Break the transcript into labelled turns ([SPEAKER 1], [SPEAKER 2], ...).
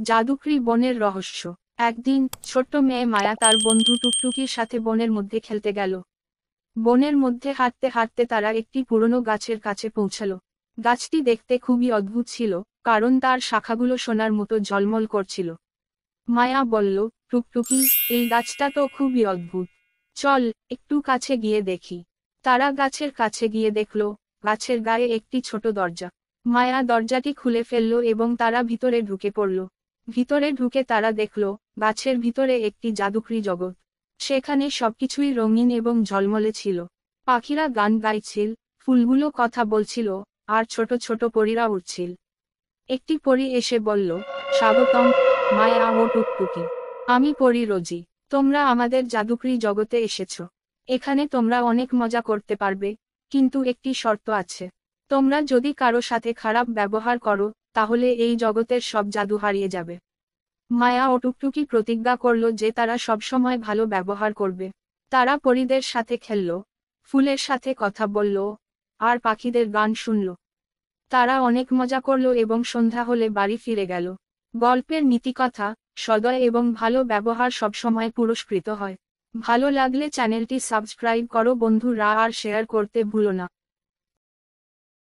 [SPEAKER 1] জাদুকরি বনের রহস্য। একদিন ছোট্ট মেয়ে মায়া তার বন্ধু টুকটুকির সাথে বনের মধ্যে খেলতে গেল। বনের মধ্যে হাঁটতে হাঁটতে তারা একটি পুরনো গাছের কাছে পৌঁছালো। গাছটি দেখতে খুবই অদ্ভুত ছিল, কারণ তার শাখাগুলো সোনার মতো ঝলমল করছিল। মায়া বলল, টুকটুকি, এই গাছটা তো খুবই অদ্ভুত। চল একটু কাছে গিয়ে দেখি। তারা গাছের কাছে গিয়ে দেখল, গাছের গায়ে একটি ছোট দরজা। মায়া দরজাটি খুলে ফেলল এবং তারা ভিতরে ঢুকে পড়ল। ভিতরে ঢুকে তারা দেখল, গাছের ভিতরে একটি জাদুকরি জগৎ। সেখানে সবকিছুই রঙিন এবং ঝলমলে ছিল। পাখিরা গান গাইছিল, ফুলগুলো কথা বলছিল, আর ছোট ছোট পরীরা উড়ছিল। একটি পরী এসে বলল, স্বাগতম, মায়া ও টুকটুকি। আমি পরী রোজি। তোমরা আমাদের জাদুকরি জগতে এসেছো। এখানে তোমরা অনেক মজা করতে পারবে, কিন্তু একটি শর্ত আছে। তোমরা যদি কারো সাথে খারাপ ব্যবহার করো, তাহলে এই জগতের সব জাদু হারিয়ে যাবে। মায়া ও টুকটুকি প্রতিজ্ঞা করল যে তারা সবসময় ভালো ব্যবহার করবে। তারা পরীদের সাথে খেলল, ফুলের সাথে কথা বলল, আর পাখিদের গান শুনল। তারা অনেক মজা করল এবং সন্ধ্যা হলে বাড়ি ফিরে গেল। গল্পের নীতিকথা: সদয় এবং ভালো ব্যবহার সবসময় পুরস্কৃত হয়। ভালো লাগলে চ্যানেলটি সাবস্ক্রাইব করো বন্ধুরা, আর শেয়ার করতে ভুলো না।